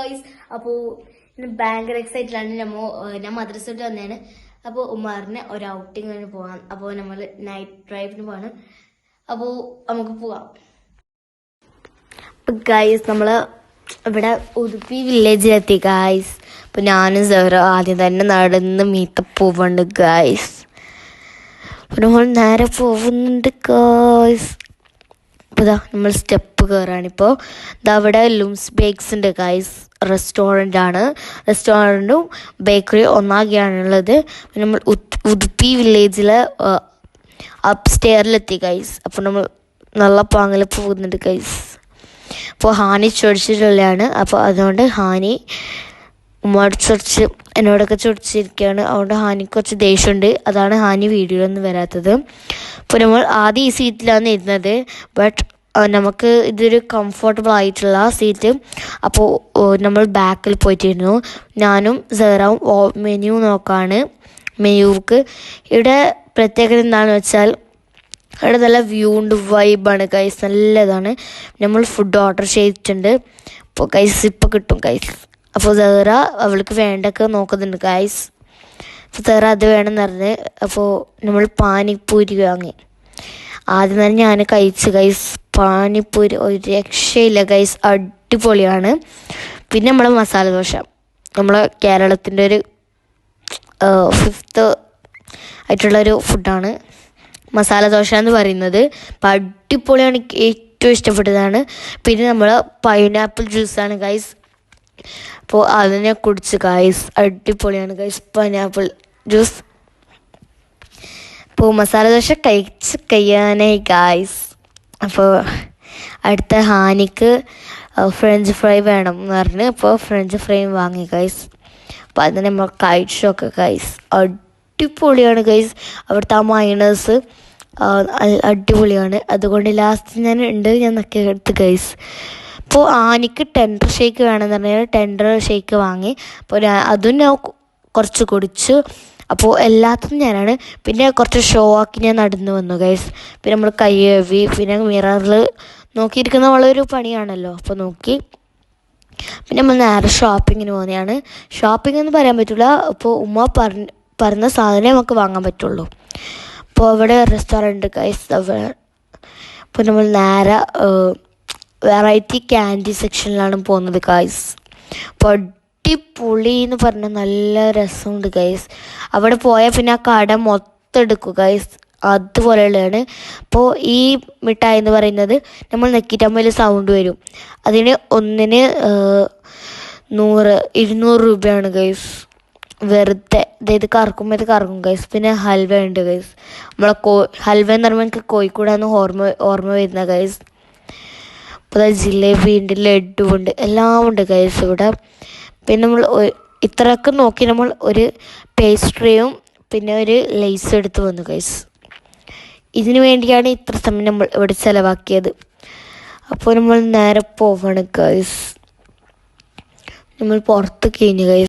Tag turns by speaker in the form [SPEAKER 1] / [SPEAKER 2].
[SPEAKER 1] Guys. അപ്പോൾ ഭയങ്കര excited ഞാൻ മദ്രസയിൽ വന്നതാണ്. അപ്പോൾ ഉമ്മാറിന് ഒരു ഔട്ടിങ്ങിന് പോകാം. അപ്പോൾ നമ്മൾ നൈറ്റ് ഡ്രൈവിന് പോകണം. അപ്പോൾ നമുക്ക് പോവാം. ഗൈസ്, നമ്മൾ ഇവിടെ ഉടുപ്പി വില്ലേജിലെത്തി ഗൈസ്. അപ്പോൾ ഞാനും സഹറ ആദ്യം തന്നെ നടന്ന് മീത്ത പോവുന്നുണ്ട് ഗൈസ്. അപ്പോൾ നമ്മൾ നേരെ പോകുന്നുണ്ട് ഗൈസ്. അപ്പോൾ ഇതാ നമ്മൾ സ്റ്റെപ്പ് കയറാണിപ്പോൾ. ഇതാ അവിടെ ലൂംസ് ബേക്സ് ഉണ്ട് ഗൈസ്. റെസ്റ്റോറൻറ്റും ബേക്കറി ഒന്നാകെയാണുള്ളത്. നമ്മൾ ഉടുപ്പി വില്ലേജിലെ അപ്പ് സ്റ്റെയറിലെത്തി ഗൈസ്. അപ്പോൾ നമ്മൾ നല്ല പാങ്ങിൽ പോകുന്നുണ്ട് ഗൈസ്. അപ്പോൾ ഹാനി ചൊടിച്ചിട്ടുള്ളതാണ്. അപ്പോൾ അതുകൊണ്ട് ഹാനി ഉമ്മയോട് ചൊടിച്ച് എന്നോടൊക്കെ ചൊടിച്ചിരിക്കുകയാണ്. അതുകൊണ്ട് ഹാനിക്ക് കുറച്ച് ദേഷ്യമുണ്ട്. അതാണ് ഹാനി വീഡിയോയിലൊന്നും വരാത്തത്. അപ്പോൾ നമ്മൾ ആദ്യം ഈ സീറ്റിലാണ് ഇരുന്നത്. ബട്ട് നമുക്ക് ഇതൊരു കംഫർട്ടബിൾ ആയിട്ടുള്ള സീറ്റ്. അപ്പോൾ നമ്മൾ ബാക്കിൽ പോയിട്ടിരുന്നു. ഞാനും സഹറാവും മെനു നോക്കാണ്. മെനുക്ക് ഇവിടെ പ്രത്യേകത എന്താണെന്ന് വെച്ചാൽ ഇവിടെ നല്ല വ്യൂ ഉണ്ട്, വൈബാണ് ഗൈസ്, നല്ലതാണ്. നമ്മൾ ഫുഡ് ഓർഡർ ചെയ്തിട്ടുണ്ട്. അപ്പോൾ ഗൈസ് ഇപ്പോൾ കിട്ടും ഗൈസ്. അപ്പോൾ സഹറ അവൾക്ക് വേണ്ടൊക്കെ നോക്കുന്നുണ്ട് ഗൈസ്. അപ്പോൾ സഹറ അത് വേണമെന്ന് പറഞ്ഞ് അപ്പോൾ നമ്മൾ പാനിപ്പൂരി വാങ്ങി. ആദ്യം തന്നെ ഞാൻ കഴിച്ചു ഗൈസ്. പാനിപ്പൂരി ഒരു രക്ഷയില്ല ഗൈസ്, അടിപൊളിയാണ്. പിന്നെ നമ്മളെ മസാല ദോശ, നമ്മളെ കേരളത്തിൻ്റെ ഒരു 5th ആയിട്ടുള്ളൊരു ഫുഡാണ് മസാല ദോശ എന്ന് പറയുന്നത്. അപ്പം അടിപൊളിയാണ്, എനിക്ക് ഏറ്റവും ഇഷ്ടപ്പെട്ടതാണ്. പിന്നെ നമ്മൾ പൈനാപ്പിൾ ജ്യൂസാണ് ഗൈസ്. അപ്പോൾ അതിനെ കുടിച്ച് ഗൈസ്, അടിപൊളിയാണ് ഗൈസ് പൈനാപ്പിൾ ജ്യൂസ്. അപ്പോൾ മസാല ദോശ കഴിയാനായി ഗൈസ്. അപ്പോൾ അടുത്ത ഹാനിക്ക് ഫ്രഞ്ച് ഫ്രൈ വേണം എന്ന് പറഞ്ഞ് അപ്പോൾ ഫ്രഞ്ച് ഫ്രൈയും വാങ്ങി ഗൈസ്. അപ്പോൾ അതിന് നമ്മൾ കഴിച്ചൊക്കെ ഗൈസ്, അടിപൊളിയാണ് ഗൈസ്. അവിടുത്തെ ആ മൈനേഴ്സ് അടിപൊളിയാണ്. അതുകൊണ്ട് ലാസ്റ്റ് ഞാൻ നക്കി എടുത്ത് ഗൈസ്. അപ്പോൾ ആനിക്ക് ടെൻഡർ ഷേക്ക് വേണമെന്ന് പറഞ്ഞാൽ ടെൻഡർ ഷേക്ക് വാങ്ങി. അപ്പോൾ അതും ഞാൻ കുറച്ച് കുടിച്ചു. അപ്പോൾ എല്ലാത്തിനും ഞാനാണ്. പിന്നെ കുറച്ച് ഷോ ആക്കി ഞാൻ നടന്നു വന്നു ഗൈസ്. പിന്നെ നമ്മൾ കൈ കഴുകി, പിന്നെ മിററിൽ നോക്കിയിരിക്കുന്ന വളരെയൊരു പണിയാണല്ലോ. അപ്പോൾ നോക്കി പിന്നെ നമ്മൾ നേരെ ഷോപ്പിങ്ങിന് പോകുന്നതാണ്. ഷോപ്പിംഗ് എന്ന് പറയാൻ പറ്റില്ല. അപ്പോൾ ഉമ്മ പറഞ്ഞ സാധനമേ നമുക്ക് വാങ്ങാൻ പറ്റുള്ളൂ. അപ്പോൾ അവിടെ റെസ്റ്റോറൻറ്റ് ഗൈസ്. അപ്പോൾ നമ്മൾ നേരെ വെറൈറ്റി ക്യാൻഡി സെക്ഷനിലാണ് പോകുന്നത് ഗൈസ്. അപ്പോൾ അടിപൊളി എന്ന് പറഞ്ഞാൽ നല്ല രസമുണ്ട് ഗൈസ്. അവിടെ പോയാൽ പിന്നെ ആ കട മൊത്തം എടുക്കും ഗൈസ്, അതുപോലെയുള്ളതാണ്. അപ്പോൾ ഈ മിഠായി എന്ന് പറയുന്നത് നമ്മൾ നെക്കിയിട്ടാകുമ്പോൾ സൗണ്ട് വരും. അതിന് ഒന്നിന് 200 രൂപയാണ് ഗൈസ്, വെറുതെ. അതായത് കറക്കുമ്പോൾ ഇത് കറക്കും ഗൈസ്. പിന്നെ ഹൽവ ഉണ്ട് ഗൈസ്. നമ്മളെ ഹൽവ എന്ന് പറയുമ്പോൾ എനിക്ക് കോഴിക്കോടാണ് ഓർമ്മ വരുന്ന ഗൈസ്. അപ്പോൾ ജിലേബി ഉണ്ട്, ലഡു ഉണ്ട്, എല്ലാം ഉണ്ട് ഗൈസ് ഇവിടെ. പിന്നെ നമ്മൾ ഇത്രയൊക്കെ നോക്കി നമ്മൾ ഒരു പേസ്ട്രിയും പിന്നെ ഒരു ലേസ് എടുത്ത് വന്നു ഗൈസ്. ഇതിനു വേണ്ടിയാണ് ഇത്ര സമയം നമ്മൾ ഇവിടെ ചിലവാക്കിയത്. അപ്പോൾ നമ്മൾ നേരെ പോവാണ് ഗൈസ്. നമ്മൾ പുറത്ത് കഴിഞ്ഞു ഗൈസ്.